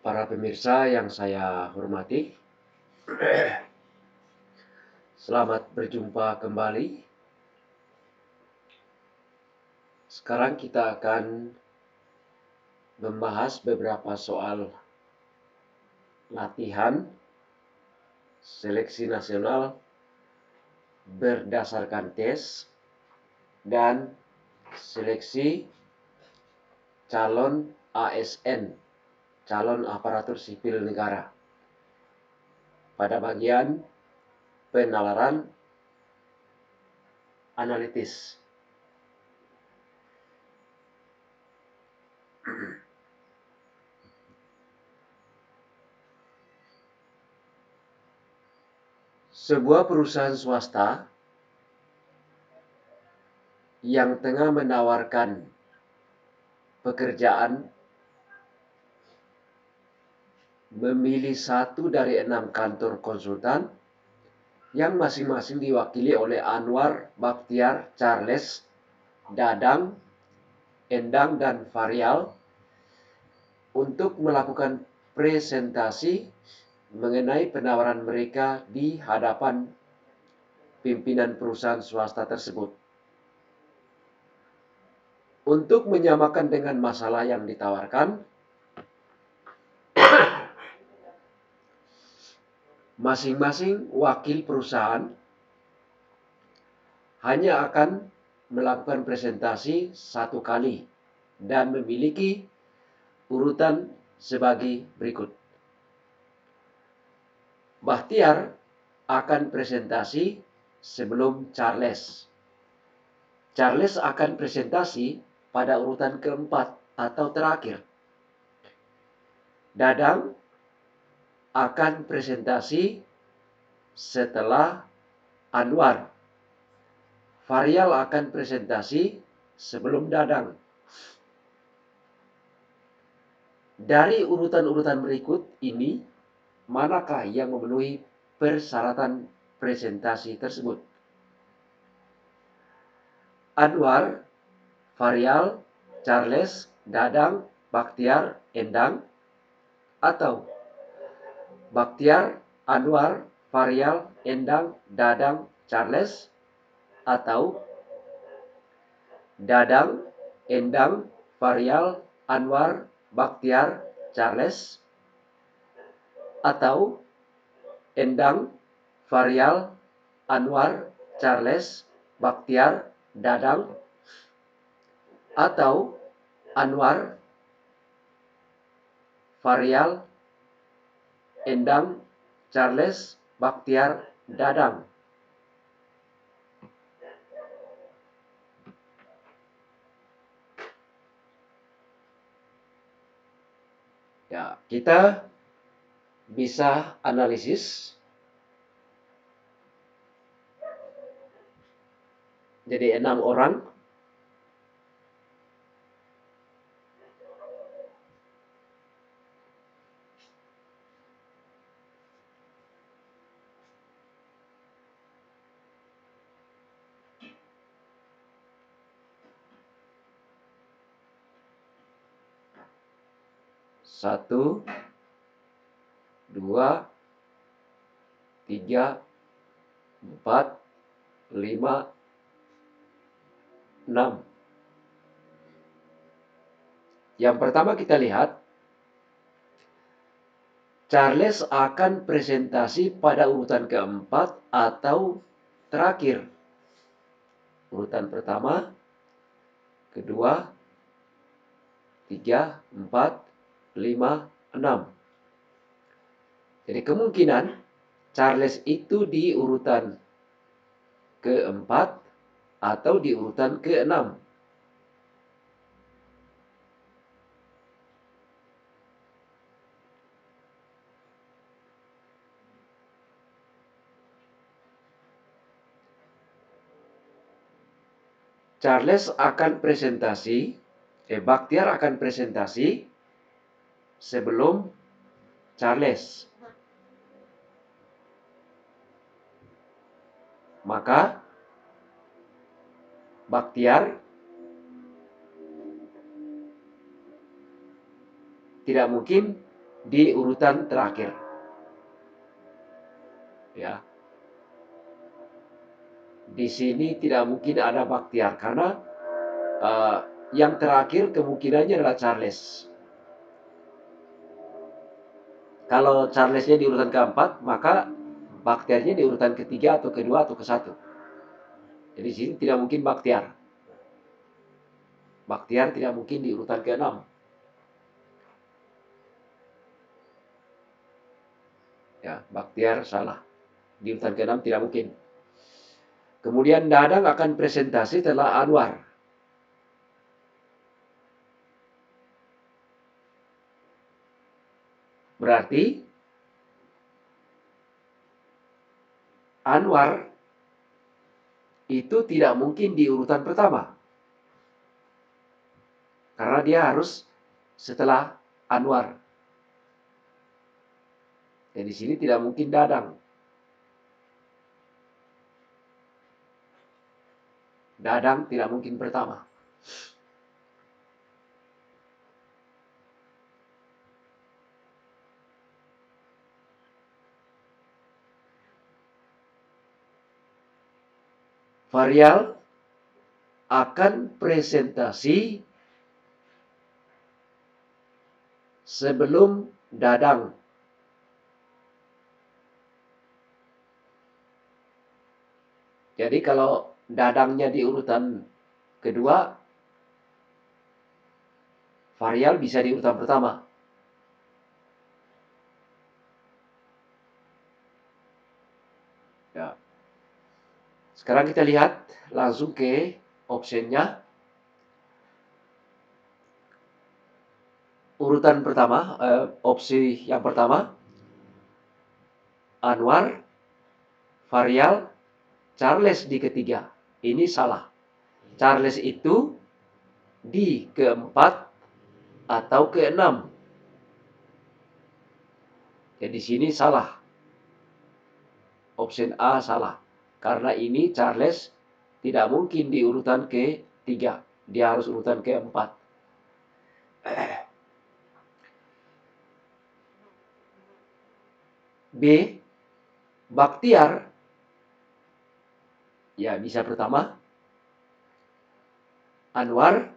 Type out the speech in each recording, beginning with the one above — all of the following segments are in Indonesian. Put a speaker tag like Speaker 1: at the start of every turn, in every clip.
Speaker 1: Para pemirsa yang saya hormati, selamat berjumpa kembali. Sekarang kita akan membahas beberapa soal latihan seleksi nasional berdasarkan tes dan seleksi calon ASN, calon aparatur sipil negara, pada bagian penalaran analitis. Sebuah perusahaan swasta yang tengah menawarkan pekerjaan memilih satu dari 6 kantor konsultan yang masing-masing diwakili oleh Anwar, Bakhtiar, Charles, Dadang, Endang, dan Varial untuk melakukan presentasi mengenai penawaran mereka di hadapan pimpinan perusahaan swasta tersebut. Untuk menyamakan dengan masalah yang ditawarkan, masing-masing wakil perusahaan hanya akan melakukan presentasi satu kali dan memiliki urutan sebagai berikut. Bakhtiar akan presentasi sebelum Charles. Charles akan presentasi pada urutan keempat atau terakhir. Dadang akan presentasi setelah Anwar. Varial akan presentasi sebelum Dadang. Dari urutan-urutan berikut ini, manakah yang memenuhi persyaratan presentasi tersebut? Anwar, Varial, Charles, Dadang, Bakhtiar, Endang, atau Bakhtiar, Anwar, Varial, Endang, Dadang, Charles, atau Dadang, Endang, Varial, Anwar, Bakhtiar, Charles, atau Endang, Varial, Anwar, Charles, Bakhtiar, Dadang, atau Anwar, Varial, Endang, Charles, Bakhtiar, Dadang. Ya, kita bisa analisis. Jadi 6 orang. Satu, dua, tiga, empat, lima, 6. Yang pertama kita lihat, Charles akan presentasi pada urutan keempat atau terakhir. Urutan pertama, kedua, 3, 4, 5, 6. Jadi kemungkinan Charles itu di urutan keempat atau di urutan keenam. Charles akan presentasi, Bakhtiar akan presentasi sebelum Charles. Maka Bakhtiar tidak mungkin di urutan terakhir. Ya, di sini tidak mungkin ada Bakhtiar karena uh, yang terakhir kemungkinannya adalah Charles. Kalau Charlesnya di urutan keempat, maka Bakhtiarnya di urutan ketiga atau kedua atau ke satu. Jadi di sini tidak mungkin Bakhtiar. Bakhtiar tidak mungkin di urutan ke-6. Ya, Bakhtiar salah. Di urutan ke-6 tidak mungkin. Kemudian Dadang akan presentasi setelah Anwar. Berarti Anwar itu tidak mungkin di urutan pertama. Karena dia harus setelah Anwar. Jadi di sini tidak mungkin Dadang. Dadang tidak mungkin pertama. Varial akan presentasi sebelum Dadang. Jadi kalau Dadangnya di urutan kedua, Varial bisa di urutan pertama. Ya. Sekarang kita lihat langsung ke optionnya. Urutan pertama, opsi yang pertama, Anwar, Varial, Charles di ketiga. Ini salah. Charles itu di keempat atau keenam. Jadi di sini salah. Option A salah. Karena ini Charles tidak mungkin di urutan ketiga. Dia harus urutan keempat. B. Bakhtiar. Ya, bisa pertama. Anwar.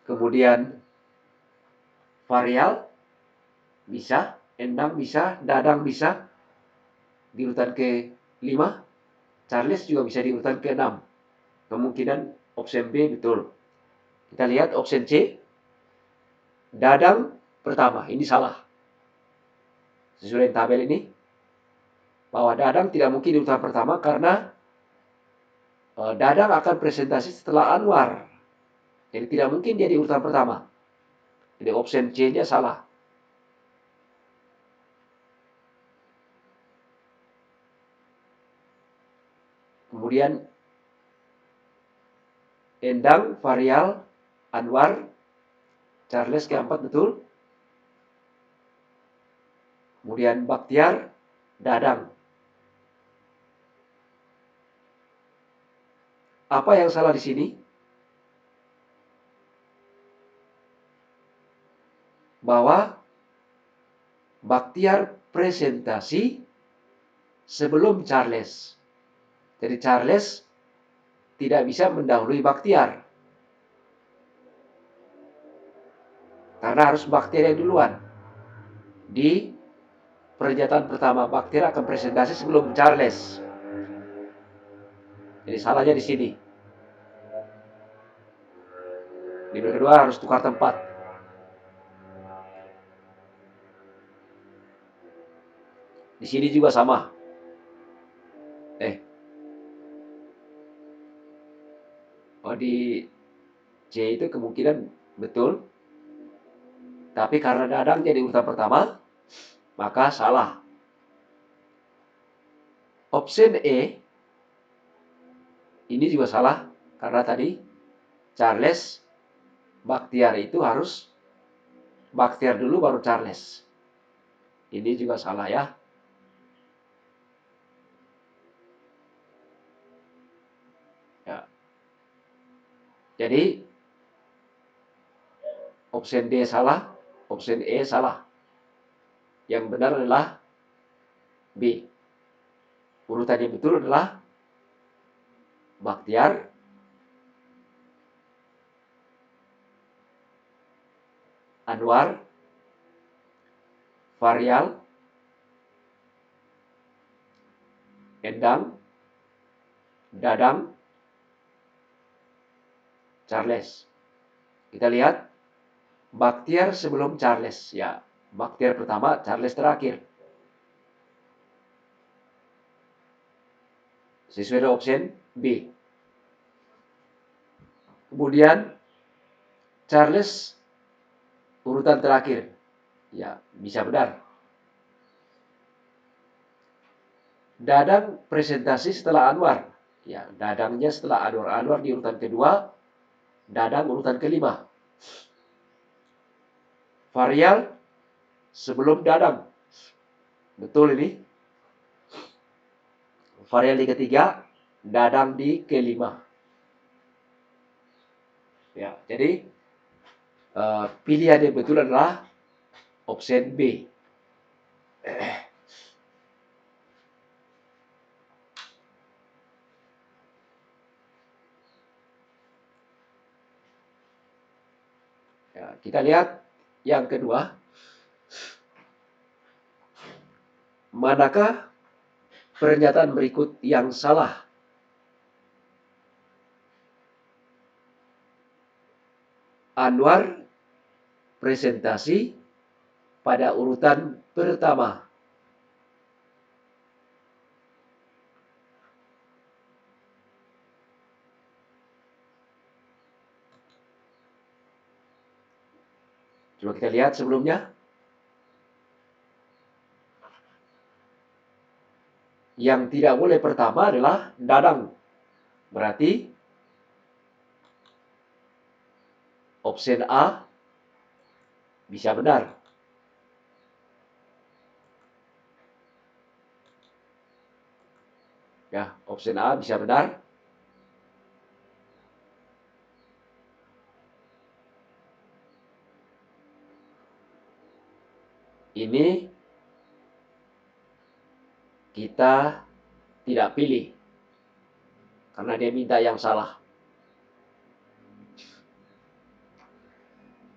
Speaker 1: Kemudian Varial. Bisa. Endang bisa. Dadang bisa. Di urutan ke-5. Charles juga bisa di urutan ke-6. Kemungkinan option B betul. Kita lihat option C. Dadang pertama. Ini salah. Sesuai tabel ini. Bahwa Dadang tidak mungkin di urutan pertama karena Dadang akan presentasi setelah Anwar. Jadi tidak mungkin dia di urutan pertama. Jadi option C-nya salah. Kemudian Endang, Varial, Anwar, Charles keempat betul. Kemudian Bakhtiar, Dadang. Apa yang salah di sini? Bahwa Bakhtiar presentasi sebelum Charles. Jadi Charles tidak bisa mendahului Bakhtiar. Karena harus Bakhtiar yang duluan. Di pernyataan pertama, Bakhtiar akan presentasi sebelum Charles. Jadi salahnya di sini. Di kedua harus tukar tempat. Di sini juga sama. Di C itu kemungkinan betul. Tapi karena Dadang jadi urutan pertama, maka salah. Option E ini juga salah karena tadi Charles Bakhtiar itu harus Bakhtiar dulu baru Charles. Ini juga salah ya. Jadi opsi D salah, opsi E salah. Yang benar adalah B. Urutan yang betul adalah Bakhtiar, Anwar, Faryal, Endang, Dadang, Charles. Kita lihat Bakhtiar sebelum Charles. Ya, Bakhtiar pertama, Charles terakhir. Sesuai dengan opsi B. Kemudian Charles urutan terakhir. Ya, bisa benar. Dadang presentasi setelah Anwar. Ya, Dadangnya setelah Anwar. Anwar di urutan kedua, Dadang urutan kelima. Faryal sebelum Dadang. Betul ini. Faryal di ketiga, Dadang di kelima. Ya, jadi pilihan yang betul adalah opsi B. Ya, kita lihat yang kedua. Manakah pernyataan berikut yang salah? Anwar presentasi pada urutan pertama. Coba kita lihat sebelumnya. Yang tidak boleh pertama adalah Dadang. Berarti opsi A bisa benar. Ya, opsi A bisa benar. Ini kita tidak pilih karena dia minta yang salah.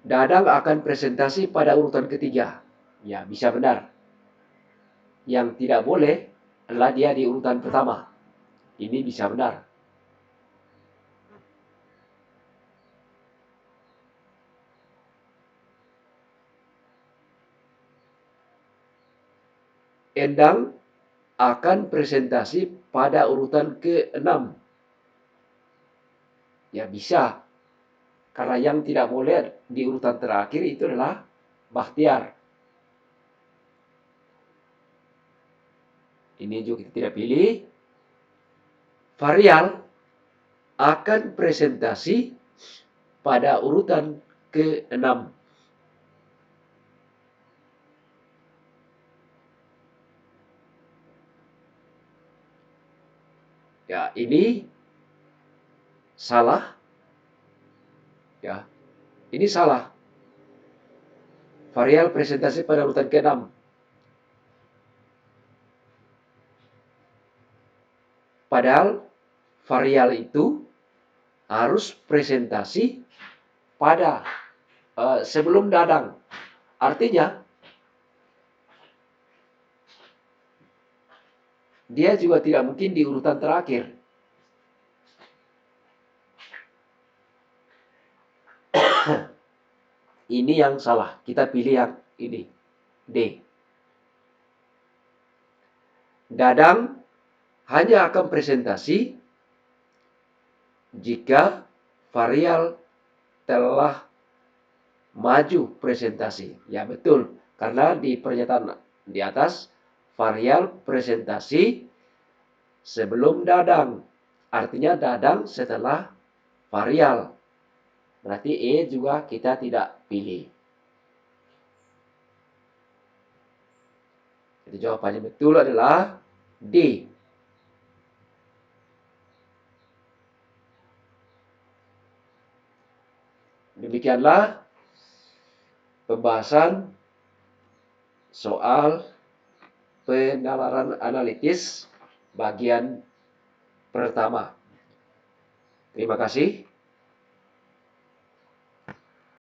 Speaker 1: Dadang akan presentasi pada urutan ketiga. Ya, bisa benar. Yang tidak boleh adalah dia di urutan pertama. Ini bisa benar. Endang akan presentasi pada urutan ke-6. Ya, bisa. Karena yang tidak boleh di urutan terakhir itu adalah Bakhtiar. Ini juga kita tidak pilih. Faryal akan presentasi pada urutan ke-6. Ya, ini salah. Ya, ini salah. Faryal presentasi pada urutan ke-6. Padahal Faryal itu harus presentasi pada sebelum Dadang. Artinya dia juga tidak mungkin di urutan terakhir. Ini yang salah. Kita pilih yang ini. D. Dadang hanya akan presentasi jika Faryal telah maju presentasi. Ya, betul. Karena di pernyataan di atas, Faryal presentasi sebelum Dadang. Artinya Dadang setelah Faryal. Berarti E juga kita tidak pilih. Jadi jawabannya betul adalah D. Demikianlah pembahasan soal penalaran analitis bagian pertama. Terima kasih.